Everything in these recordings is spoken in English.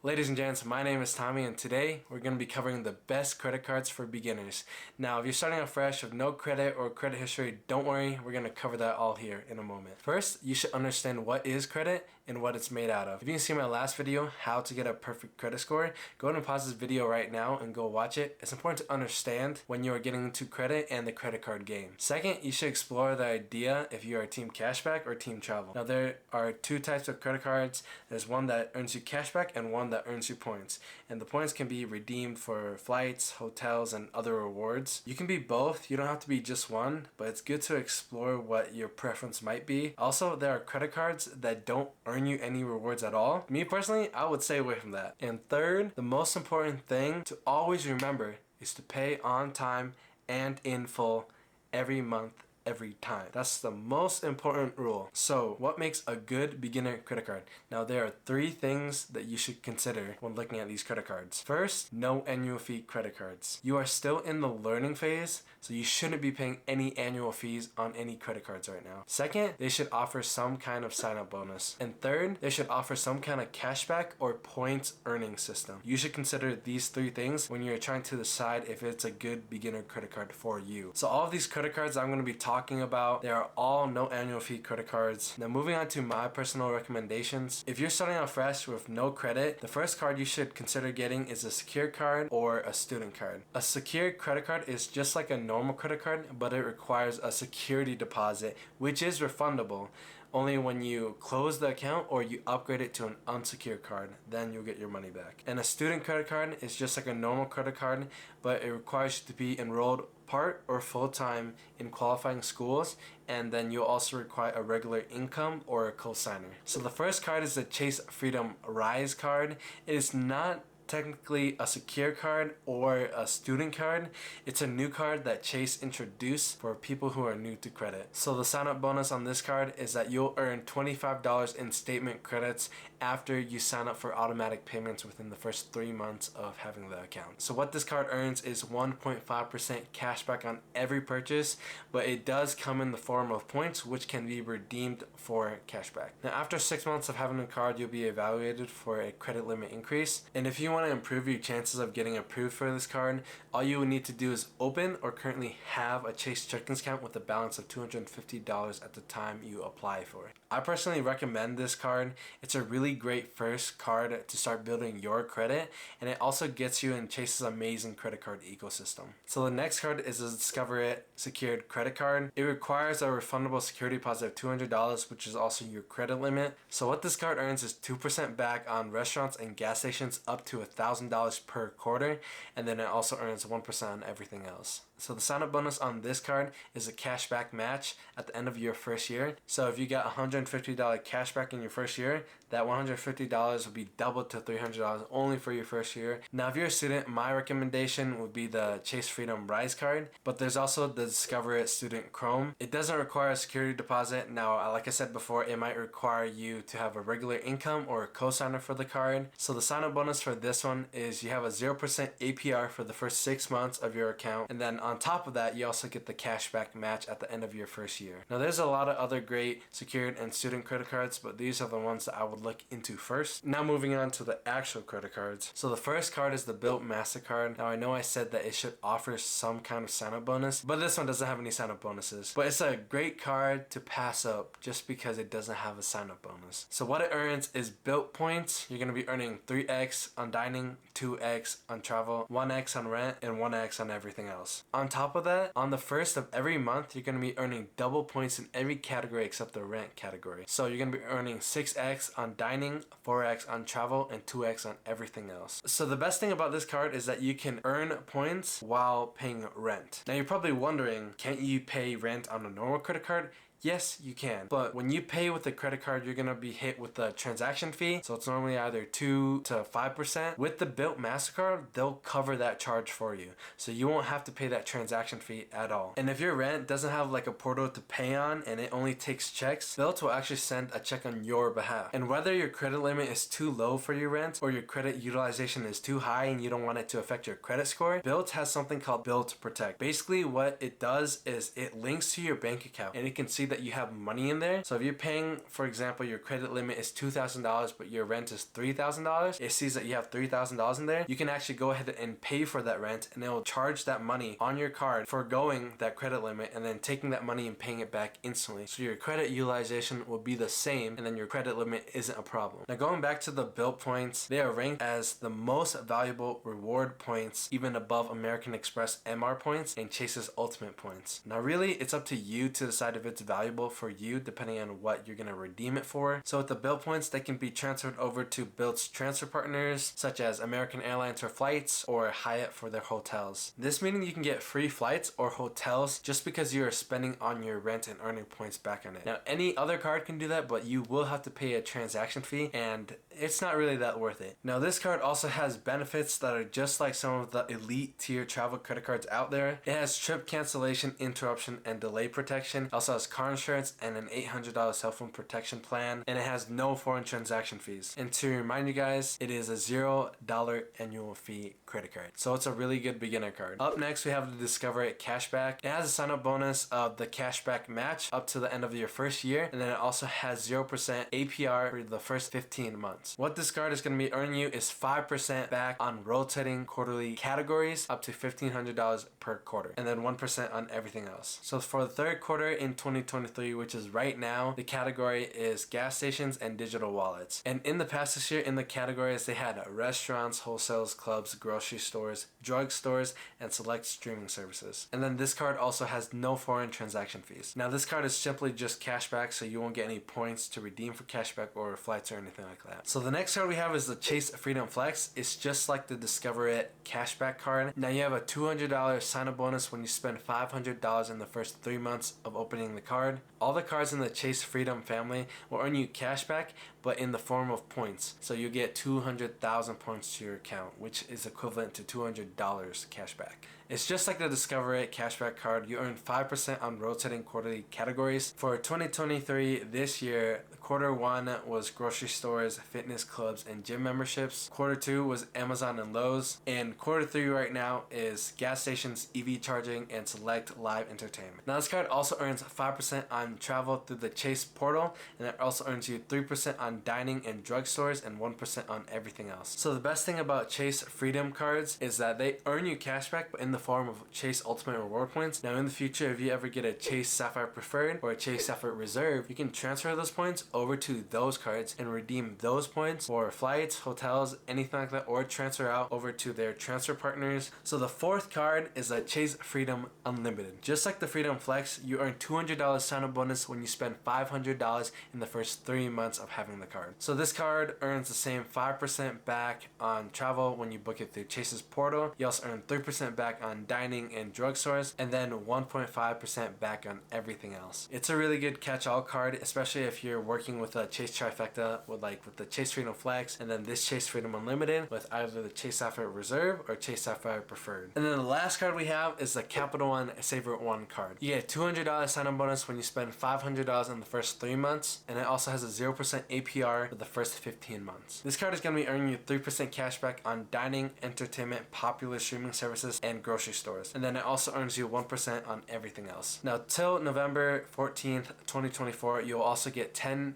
Ladies and gents, my name is Tommy and today we're going to be covering the best credit cards for beginners. Now if you're starting out fresh with no credit or credit history, don't worry, we're going to cover that all here in a moment. First, you should understand what is credit and what it's made out of. If you didn't see my last video, how to get a perfect credit score, go ahead and pause this video right now and go watch it. It's important to understand when you are getting into credit and the credit card game. Second, you should explore the idea if you are team cashback or team travel. Now there are two types of credit cards. There's one that earns you cashback and one that earns you points, and the points can be redeemed for flights, hotels, and other rewards. You can be both, you don't have to be just one, but it's good to explore what your preference might be. Also, there are credit cards that don't earn you any rewards at all. Me personally, I would stay away from that. And third, the most important thing to always remember is to pay on time and in full every month. Every time. That's the most important rule. So what makes a good beginner credit card? Now there are three things that you should consider when looking at these credit cards. First, no annual fee credit cards. You are still in the learning phase, so you shouldn't be paying any annual fees on any credit cards right now. Second, they should offer some kind of sign-up bonus. And third, they should offer some kind of cashback or points earning system. You should consider these three things when you're trying to decide if it's a good beginner credit card for you. So all of these credit cards I'm going to be talking about, they are all no annual fee credit cards. Now moving on to my personal recommendations. If you're starting out fresh with no credit, the first card you should consider getting is a secured card or a student card. A secured credit card is just like a normal credit card, but it requires a security deposit, which is refundable only when you close the account or you upgrade it to an unsecured card. Then you'll get your money back. And a student credit card is just like a normal credit card, but it requires you to be enrolled part or full-time in qualifying schools, and then you'll also require a regular income or a co-signer. So the first card is the Chase Freedom Rise card. It is not technically a secure card or a student card. It's a new card that Chase introduced for people who are new to credit. So the sign-up bonus on this card is that you'll earn $25 in statement credits after you sign up for automatic payments within the first 3 months of having the account. So what this card earns is 1.5% cashback on every purchase, but it does come in the form of points which can be redeemed for cashback. Now after 6 months of having the card, you'll be evaluated for a credit limit increase, and if you want to improve your chances of getting approved for this card, all you will need to do is open or currently have a Chase checking account with a balance of $250 at the time you apply for it. I personally recommend this card. It's a really great first card to start building your credit, and it also gets you in Chase's amazing credit card ecosystem. So the next card is a Discover It secured credit card. It requires a refundable security deposit of $200, which is also your credit limit. So what this card earns is 2% back on restaurants and gas stations up to $1,000 per quarter, and then it also earns 1% on everything else. So the sign-up bonus on this card is a cashback match at the end of your first year. So if you got $150 cashback in your first year, that $150 will be doubled to $300 only for your first year. Now if you're a student, my recommendation would be the Chase Freedom Rise card, but there's also the Discover It Student Chrome. It doesn't require a security deposit. Now like I said before, it might require you to have a regular income or a co-signer for the card. So the sign-up bonus for this one is you have a 0% APR for the first 6 months of your account, and then on top of that, you also get the cashback match at the end of your first year. Now there's a lot of other great secured and student credit cards, but these are the ones that I would look into first. Now moving on to the actual credit cards. So the first card is the Built MasterCard. Now I know I said that it should offer some kind of sign-up bonus, but this one doesn't have any sign-up bonuses. But it's a great card to pass up just because it doesn't have a sign-up bonus. So what it earns is Built points. You're going to be earning 3x on dining, 2x on travel, 1x on rent, and 1x on everything else. On top of that, on the first of every month, you're going to be earning double points in every category except the rent category. So you're going to be earning 6x on dining, 4x on travel, and 2x on everything else. So the best thing about this card is that you can earn points while paying rent. Now you're probably wondering, can't you pay rent on a normal credit card? Yes, you can. But when you pay with a credit card, you're going to be hit with the transaction fee. So it's normally either 2 to 5%. With the Built MasterCard, they'll cover that charge for you. So you won't have to pay that transaction fee at all. And if your rent doesn't have like a portal to pay on and it only takes checks, Built will actually send a check on your behalf. And whether your credit limit is too low for your rent or your credit utilization is too high and you don't want it to affect your credit score, Built has something called Built Protect. Basically what it does is it links to your bank account and it can see that you have money in there. So if you're paying, for example, your credit limit is $2,000 but your rent is $3,000, it sees that you have $3,000 in there. You can actually go ahead and pay for that rent, and it will charge that money on your card for going that credit limit and then taking that money and paying it back instantly. So your credit utilization will be the same, and then your credit limit isn't a problem. Now going back to the Bilt points, they are ranked as the most valuable reward points, even above American Express MR points and Chase's Ultimate points. Now really, it's up to you to decide if it's valuable for you depending on what you're going to redeem it for. So with the Bilt points, they can be transferred over to Bilt's transfer partners such as American Airlines for flights or Hyatt for their hotels. This meaning you can get free flights or hotels just because you are spending on your rent and earning points back on it. Now any other card can do that, but you will have to pay a transaction fee, and it's not really that worth it. Now this card also has benefits that are just like some of the elite tier travel credit cards out there. It has trip cancellation, interruption, and delay protection. It also has car insurance and an $800 cell phone protection plan, and it has no foreign transaction fees. And to remind you guys, it is a $0 annual fee credit card. So it's a really good beginner card. Up next, we have the Discover It Cashback. It has a sign up bonus of the cashback match up to the end of your first year, and then it also has 0% APR for the first 15 months. What this card is going to be earning you is 5% back on rotating quarterly categories up to $1,500 per quarter, and then 1% on everything else. So for the third quarter in 2023, which is right now, the category is gas stations and digital wallets. And in the past this year, in the categories, they had restaurants, wholesales, clubs, grocery stores, drugstores, and select streaming services. And then this card also has no foreign transaction fees. Now this card is simply just cashback, so you won't get any points to redeem for cashback or flights or anything like that. So the next card we have is the Chase Freedom Flex. It's just like the Discover It cashback card. Now you have a $200 sign-up bonus when you spend $500 in the first 3 months of opening the card. All the cards in the Chase Freedom family will earn you cashback, but in the form of points. So you get 200,000 points to your account, which is equivalent to $200 cashback. It's just like the Discover It cashback card. You earn 5% on rotating quarterly categories. For 2023, this year, quarter one was grocery stores, fitness clubs, and gym memberships. Quarter two was Amazon and Lowe's. And quarter three right now is gas stations, EV charging, and select live entertainment. Now this card also earns 5% on travel through the Chase portal, and it also earns you 3% on dining and drugstores and 1% on everything else. So the best thing about Chase Freedom cards is that they earn you cashback, but in the form of Chase Ultimate Reward points. Now in the future, if you ever get a Chase Sapphire Preferred or a Chase Sapphire Reserve, you can transfer those points over to those cards and redeem those points for flights, hotels, anything like that, or transfer out over to their transfer partners. So the fourth card is a Chase Freedom Unlimited. Just like the Freedom Flex, you earn $200 sign-up bonus when you spend $500 in the first 3 months of having the card. So this card earns the same 5% back on travel when you book it through Chase's portal. You also earn 3% back on dining and drugstores, and then 1.5% back on everything else. It's a really good catch-all card, especially if you're working with a Chase trifecta with the Chase Freedom Flex and then this Chase Freedom Unlimited with either the Chase Sapphire Reserve or Chase Sapphire Preferred. And then the last card we have is the Capital One Saver One card. You get a $200 sign-up bonus when you spend $500 in the first 3 months, and it also has a 0% APR for the first 15 months. This card is going to be earning you 3% cashback on dining, entertainment, popular streaming services, and grocery stores. And then it also earns you 1% on everything else. Now till November 14th, 2024, you'll also get 10%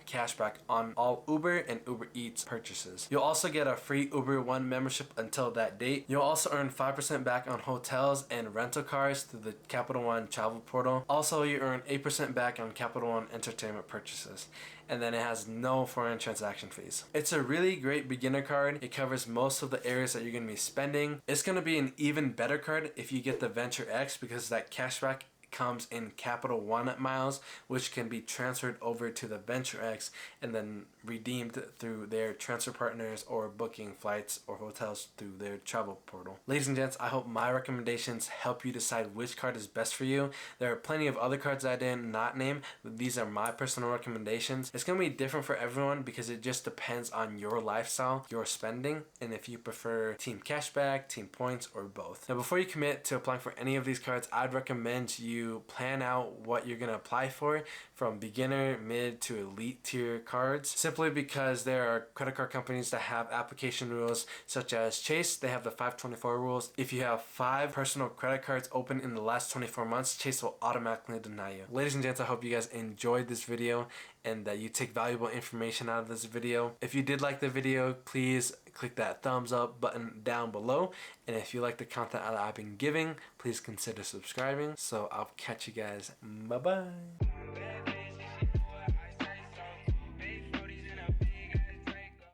cashback on all Uber and Uber Eats purchases. You'll also get a free Uber One membership until that date. You'll also earn 5% back on hotels and rental cars through the Capital One travel portal. Also, you earn 8% back on Capital One entertainment purchases. And then it has no foreign transaction fees. It's a really great beginner card. It covers most of the areas that you're going to be spending. It's going to be an even better card if you get the Venture X, because that cashback comes in Capital One miles, which can be transferred over to the Venture X and then redeemed through their transfer partners or booking flights or hotels through their travel portal. Ladies and gents, I hope my recommendations help you decide which card is best for you. There are plenty of other cards I did not name, but these are my personal recommendations. It's going to be different for everyone because it just depends on your lifestyle, your spending, and if you prefer team cashback, team points, or both. Now before you commit to applying for any of these cards, I'd recommend you you plan out what you're gonna apply for from beginner, mid to elite tier cards, simply because there are credit card companies that have application rules, such as Chase. They have the 524 rules. If you have 5 personal credit cards open in the last 24 months, Chase will automatically deny you. Ladies and gents, I hope you guys enjoyed this video and that you take valuable information out of this video. If you did like the video, please click that thumbs up button down below, and if you like the content that I've been giving, please consider subscribing. So I'll catch you guys. Bye bye.